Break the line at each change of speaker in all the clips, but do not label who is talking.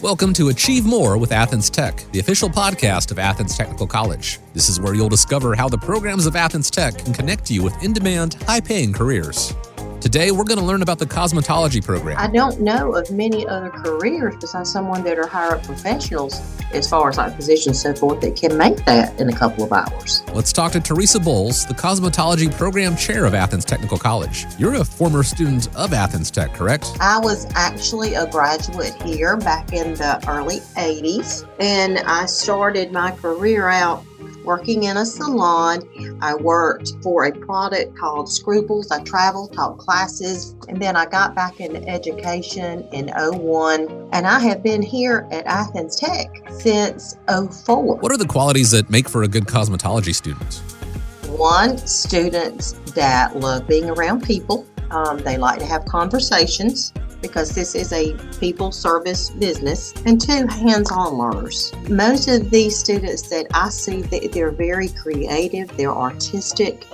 Welcome to Achieve More with Athens Tech, the official podcast of Athens Technical College. This is where you'll discover how the programs of Athens Tech can connect you with in-demand, high-paying careers. Today, we're going to learn about the Cosmetology program.
I don't know of many other careers besides someone that are higher up professionals as far as like positions and so forth that can make that in a couple of hours.
Let's talk to Teresa Bowles, the Cosmetology program chair of Athens Technical College. You're a former student of Athens Tech, correct?
I was actually a graduate here back in the early 80s, and I started my career out working in a salon. I worked for a product called Scruples. I traveled, taught classes, and then I got back into education in 01. And I have been here at Athens Tech since 04.
What are the qualities that make for a good cosmetology student?
One, students that love being around people. They like to have conversations, because this is a people service business. And two, hands-on learners. Most of these students that I see, they're very creative, they're artistic,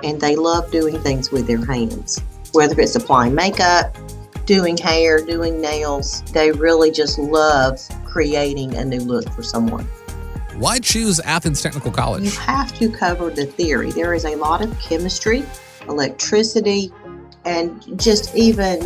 and they love doing things with their hands. Whether it's applying makeup, doing hair, doing nails, they really just love creating a new look for someone.
Why choose Athens Technical College?
You have to cover the theory. There is a lot of chemistry, electricity, and just even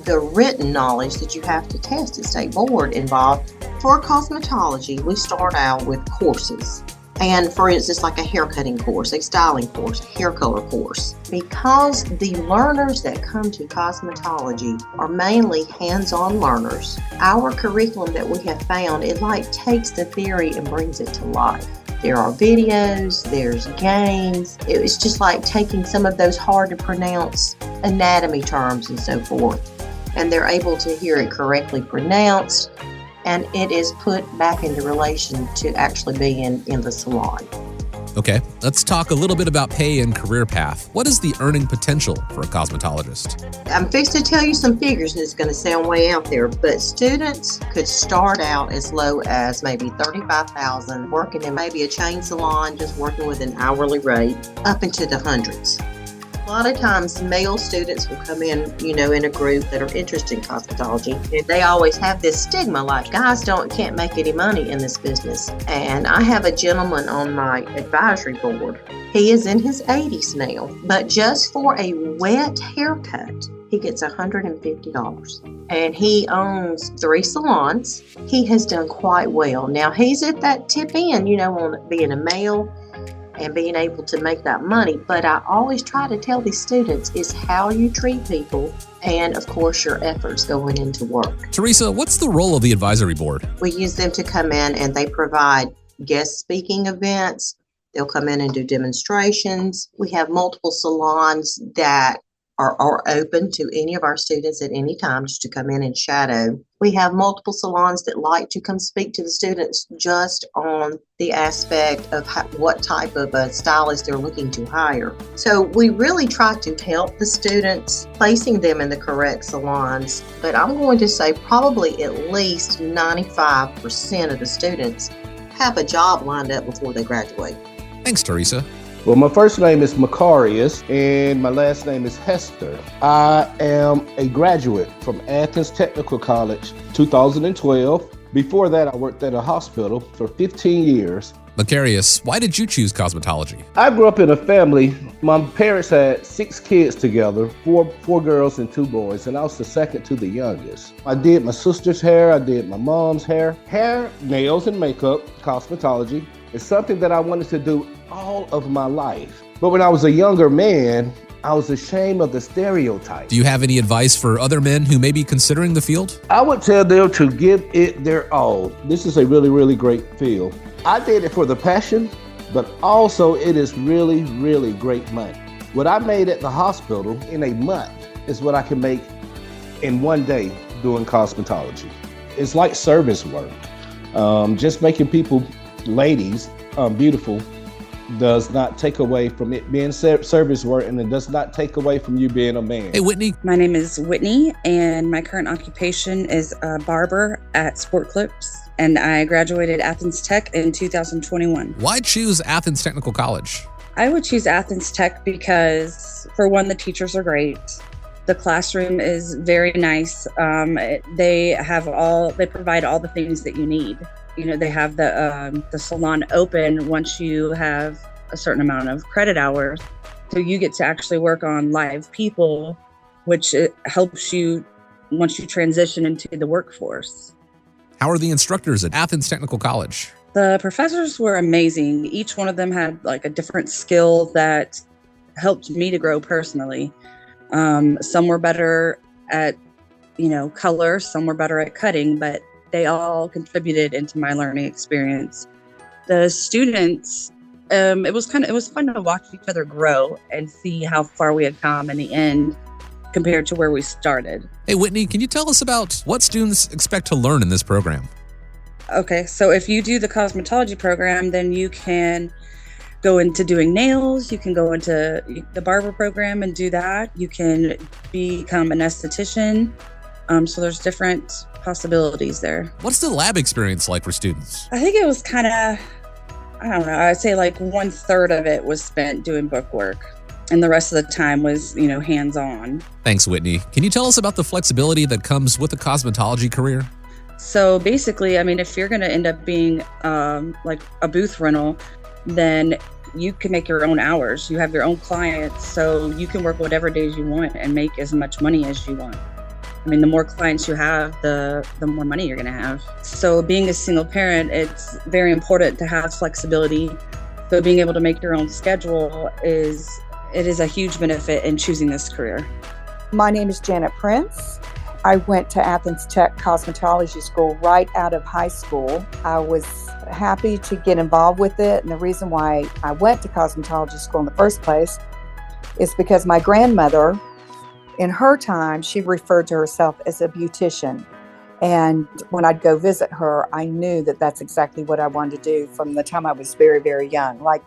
the written knowledge that you have to test at state board involved. For cosmetology, we start out with courses. And for instance, like a haircutting course, a styling course, a hair color course. Because the learners that come to cosmetology are mainly hands-on learners, our curriculum that we have found, it like takes the theory and brings it to life. There are videos, there's games. It's just like taking some of those hard to pronounce anatomy terms and so forth, and they're able to hear it correctly pronounced, and it is put back into relation to actually being in the salon.
Okay, let's talk a little bit about pay and career path. What is the earning potential for a cosmetologist?
I'm fixed to tell you some figures, and it's going to sound way out there, but students could start out as low as maybe $35,000, working in maybe a chain salon, just working with an hourly rate, up into the hundreds. A lot of times male students will come in, in a group that are interested in cosmetology, and they always have this stigma like guys can't make any money in this business. And I have a gentleman on my advisory board. He is in his 80s now, but just for a wet haircut, he gets $150. And he owns 3 salons. He has done quite well. Now he's at that tip end, on being a male and being able to make that money. But I always try to tell these students is how you treat people and, of course, your efforts going into work.
Teresa, what's the role of the advisory board?
We use them to come in and they provide guest speaking events. They'll come in and do demonstrations. We have multiple salons that are open to any of our students at any time just to come in and shadow. We have multiple salons that like to come speak to the students just on the aspect of what type of a stylist they're looking to hire. So we really try to help the students, placing them in the correct salons. But I'm going to say probably at least 95% of the students have a job lined up before they graduate.
Thanks, Teresa.
Well, my first name is Macarius, and my last name is Hester. I am a graduate from Athens Technical College, 2012. Before that, I worked at a hospital for 15 years.
Macarius, why did you choose cosmetology?
I grew up in a family. My parents had 6 kids together, four girls and 2 boys, and I was the second to the youngest. I did my sister's hair, I did my mom's hair. Hair, nails, and makeup, cosmetology, is something that I wanted to do all of my life. But when I was a younger man, I was ashamed of the stereotype.
Do you have any advice for other men who may be considering the field?
I would tell them to give it their all. This is a really, really great field. I did it for the passion, but also it is really, really great money. What I made at the hospital in a month is what I can make in one day doing cosmetology. It's like service work. Just making people, ladies, beautiful does not take away from it being service work, and it does not take away from you being a man.
Hey, Whitney.
My name is Whitney, and my current occupation is a barber at Sport Clips, and I graduated Athens Tech in 2021.
Why choose Athens Technical College?
I would choose Athens Tech because, for one, the teachers are great. The classroom is very nice. They provide all the things that you need. They have the salon open once you have a certain amount of credit hours. So you get to actually work on live people, which it helps you once you transition into the workforce.
How are the instructors at Athens Technical College?
The professors were amazing. Each one of them had like a different skill that helped me to grow personally. Some were better at, color, some were better at cutting, but they all contributed into my learning experience. The students, it was fun to watch each other grow and see how far we had come in the end compared to where we started.
Hey, Whitney, can you tell us about what students expect to learn in this program?
Okay, so if you do the cosmetology program, then you can go into doing nails, you can go into the barber program and do that. You can become an esthetician. So there's different possibilities there.
What's the lab experience like for students?
I think it was kind of, I don't know, I'd say like 1/3 of it was spent doing book work and the rest of the time was, hands-on.
Thanks, Whitney. Can you tell us about the flexibility that comes with the cosmetology career?
So basically, if you're going to end up being like a booth rental, then you can make your own hours. You have your own clients, so you can work whatever days you want and make as much money as you want. The more clients you have, the more money you're going to have. So being a single parent, it's very important to have flexibility. So being able to make your own schedule is a huge benefit in choosing this career.
My name is Janet Prince. I went to Athens Tech Cosmetology School right out of high school. I was happy to get involved with it, and the reason why I went to cosmetology school in the first place is because my grandmother, in her time, she referred to herself as a beautician. And when I'd go visit her, I knew that that's exactly what I wanted to do from the time I was very, very young, like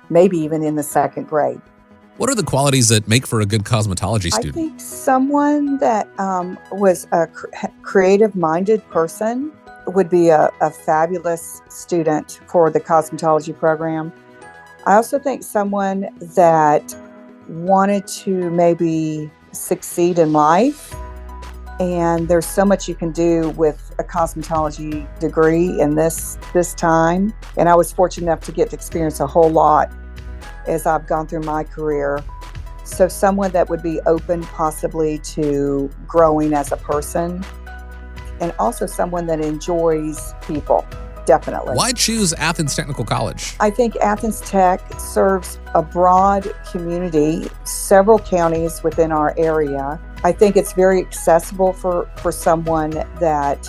maybe even in the second grade.
What are the qualities that make for a good cosmetology student?
I think someone that was a creative-minded person would be a fabulous student for the cosmetology program. I also think someone that wanted to maybe succeed in life, and there's so much you can do with a cosmetology degree in this time, and I was fortunate enough to get to experience a whole lot as I've gone through my career. So someone that would be open possibly to growing as a person, and also someone that enjoys people, definitely.
Why choose Athens Technical College?
I think Athens Tech serves a broad community, several counties within our area. I think it's very accessible for someone that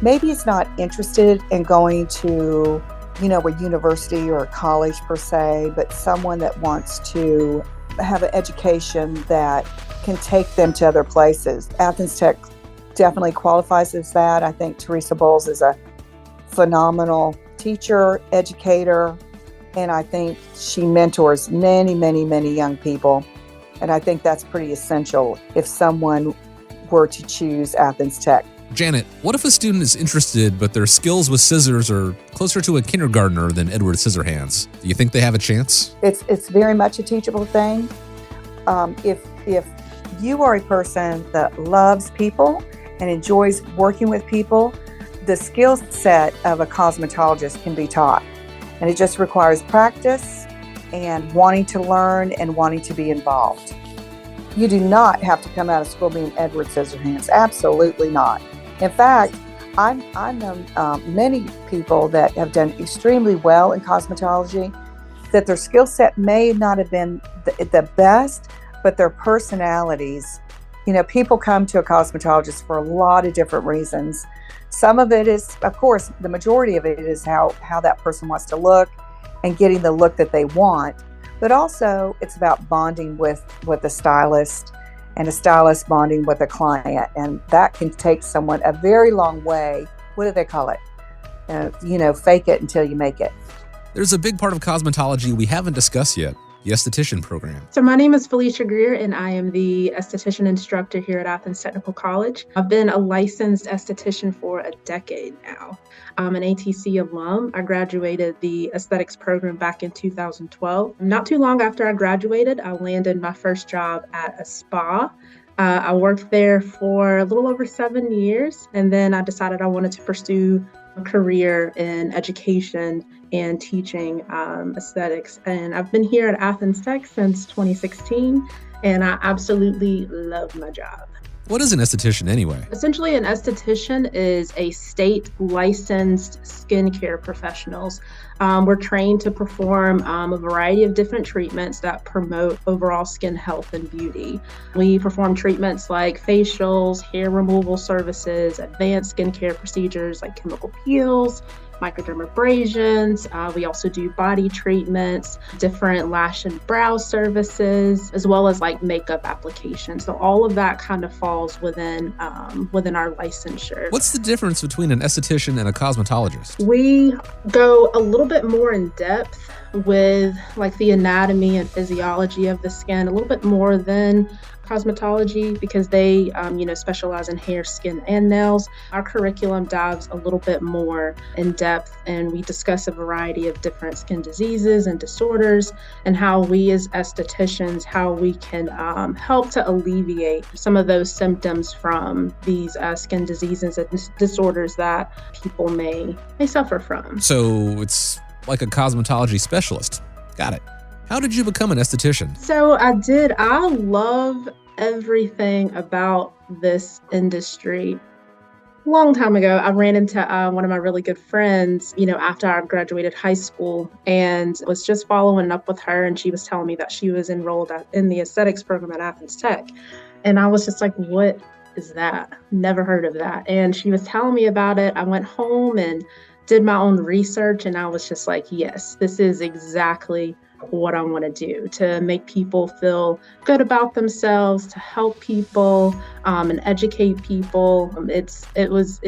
maybe is not interested in going to a university or a college per se, but someone that wants to have an education that can take them to other places. Athens Tech definitely qualifies as that. I think Teresa Bowles is a phenomenal teacher, educator, and I think she mentors many, many, many young people. And I think that's pretty essential if someone were to choose Athens Tech.
Janet, what if a student is interested, but their skills with scissors are closer to a kindergartner than Edward Scissorhands? Do you think they have a chance?
It's very much a teachable thing. If you are a person that loves people and enjoys working with people, the skill set of a cosmetologist can be taught. And it just requires practice and wanting to learn and wanting to be involved. You do not have to come out of school being Edward Scissorhands. Absolutely not. In fact, I've known many people that have done extremely well in cosmetology, that their skill set may not have been the best, but their personalities. People come to a cosmetologist for a lot of different reasons. Some of it is, of course, the majority of it is how that person wants to look and getting the look that they want. But also it's about bonding with a stylist and a stylist bonding with a client. And that can take someone a very long way. What do they call it? Fake it until you make it.
There's a big part of cosmetology we haven't discussed yet, the Esthetician program.
So my name is Felicia Greer, and I am the Esthetician instructor here at Athens Technical College. I've been a licensed esthetician for a decade now. I'm an ATC alum. I graduated the aesthetics program back in 2012. Not too long after I graduated, I landed my first job at a spa I worked there for a little over 7 years, and then I decided I wanted to pursue a career in education and teaching aesthetics. And I've been here at Athens Tech since 2016, and I absolutely love my job.
What is an esthetician anyway?
Essentially, an esthetician is a state licensed skincare professionals. We're trained to perform a variety of different treatments that promote overall skin health and beauty. We perform treatments like facials, hair removal services, advanced skincare procedures like chemical peels, microdermabrasions. We also do body treatments, different lash and brow services, as well as like makeup applications. So all of that kind of falls within our licensure.
What's the difference between an esthetician and a cosmetologist?
We go a little bit more in depth with like the anatomy and physiology of the skin, a little bit more than cosmetology, because they specialize in hair, skin, and nails. Our curriculum dives a little bit more in depth, and we discuss a variety of different skin diseases and disorders, and how we as estheticians, how we can help to alleviate some of those symptoms from these skin diseases and disorders that people may suffer from.
So it's like a cosmetology specialist. Got it. How did you become an esthetician?
So I love everything about this industry. A long time ago, I ran into one of my really good friends, after I graduated high school, and was just following up with her. And she was telling me that she was enrolled in the aesthetics program at Athens Tech. And I was just like, what is that? Never heard of that. And she was telling me about it. I went home and did my own research, and I was just like, yes, this is exactly what I want to do, to make people feel good about themselves, to help people, and educate people. It was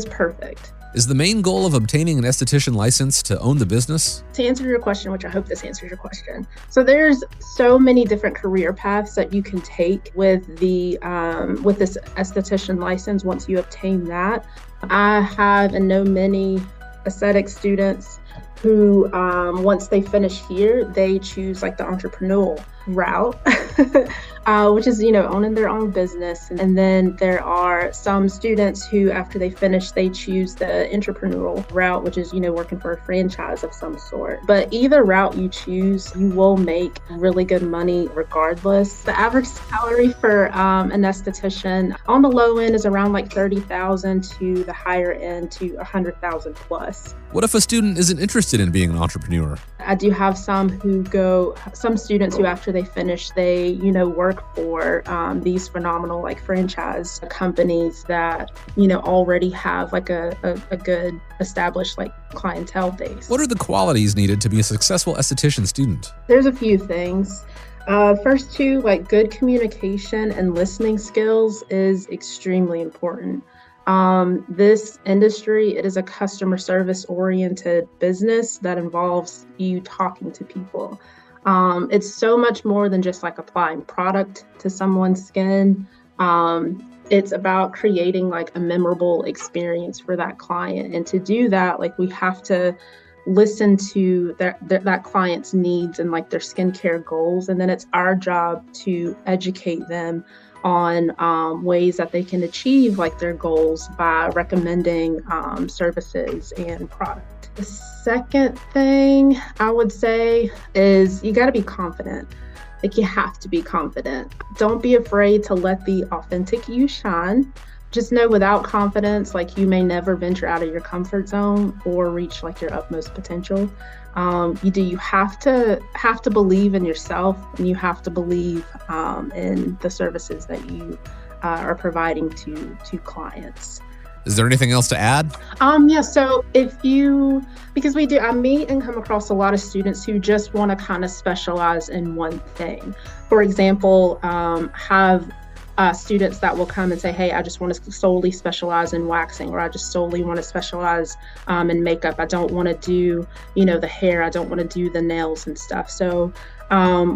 perfect.
Is the main goal of obtaining an esthetician license to own the business?
To answer your question, which I hope this answers your question. So there's so many different career paths that you can take with this esthetician license once you obtain that. I have and know many aesthetic students who, once they finish here, they choose like the entrepreneurial route, which is, owning their own business. And then there are some students who, after they finish, they choose the entrepreneurial route, which is, working for a franchise of some sort. But either route you choose, you will make really good money regardless. The average salary for an esthetician on the low end is around like $30,000 to the higher end to $100,000 plus.
What if a student isn't interested in being an entrepreneur?
I do have some students who, after they finish, they, work for these phenomenal like franchise companies that, already have like a good established like clientele base.
What are the qualities needed to be a successful esthetician student?
There's a few things. First two, like good communication and listening skills is extremely important. This industry, it is a customer service oriented business that involves you talking to people. It's so much more than just like applying product to someone's skin. It's about creating like a memorable experience for that client. And to do that, like we have to listen to that client's needs and like their skincare goals. And then it's our job to educate them on ways that they can achieve like their goals by recommending services and product. The second thing I would say is you got to be confident. Like you have to be confident. Don't be afraid to let the authentic you shine. Just know without confidence, like you may never venture out of your comfort zone or reach like your utmost potential. You have to believe in yourself, and you have to believe in the services that you are providing to clients.
Is there anything else to add?
Yeah, so because I meet and come across a lot of students who just want to kind of specialize in one thing. For example, have students that will come and say, hey, I just want to solely specialize in waxing, or I just solely want to specialize in makeup. I don't want to do, the hair. I don't want to do the nails and stuff. So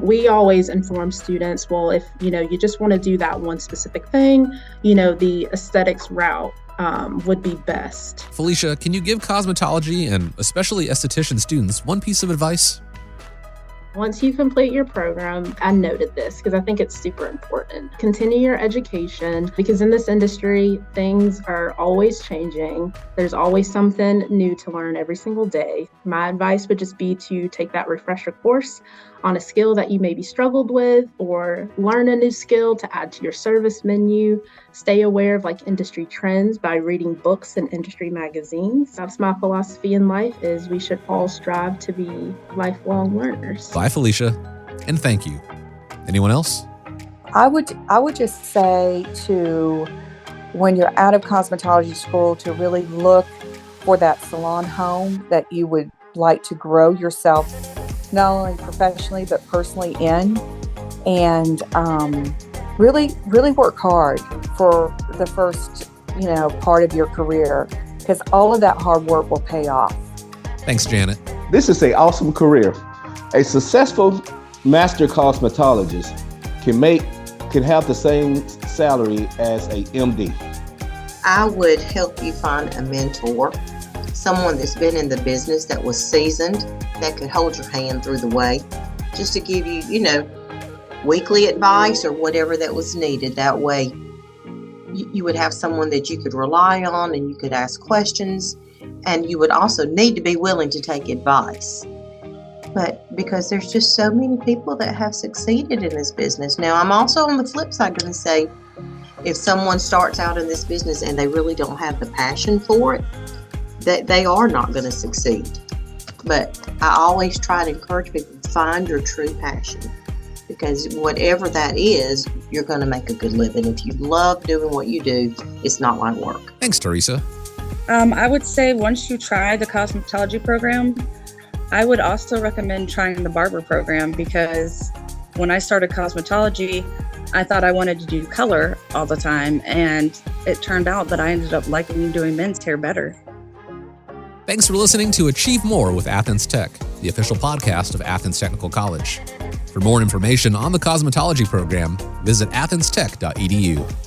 we always inform students, well, if, you just want to do that one specific thing, the aesthetics route would be best.
Felicia, can you give cosmetology and especially esthetician students one piece of advice?
Once you complete your program, I noted this because I think it's super important. Continue your education because in this industry, things are always changing. There's always something new to learn every single day. My advice would just be to take that refresher course on a skill that you maybe struggled with, or learn a new skill to add to your service menu. Stay aware of industry trends by reading books and industry magazines. That's my philosophy in life, is we should all strive to be lifelong learners.
Bye, Felicia, and thank you. Anyone else?
I would just say to, when you're out of cosmetology school, to really look for that salon home that you would like to grow yourself, not only professionally but personally in, and really work hard for the first part of your career, because all of that hard work will pay off.
Thanks, Janet.
This is an awesome career. A successful master cosmetologist can have the same salary as a MD.
I would help you find a mentor, someone that's been in the business, that was seasoned, that could hold your hand through the way, just to give you, weekly advice or whatever that was needed. That way you would have someone that you could rely on and you could ask questions, and you would also need to be willing to take advice. But because there's just so many people that have succeeded in this business. Now, I'm also on the flip side going to say, if someone starts out in this business and they really don't have the passion for it, that they are not going to succeed. But I always try to encourage people to find your true passion, because whatever that is, you're going to make a good living. If you love doing what you do, it's not like work.
Thanks, Teresa.
I would say once you try the cosmetology program, I would also recommend trying the barber program, because when I started cosmetology, I thought I wanted to do color all the time, and it turned out that I ended up liking doing men's hair better.
Thanks for listening to Achieve More with Athens Tech, the official podcast of Athens Technical College. For more information on the cosmetology program, visit athenstech.edu.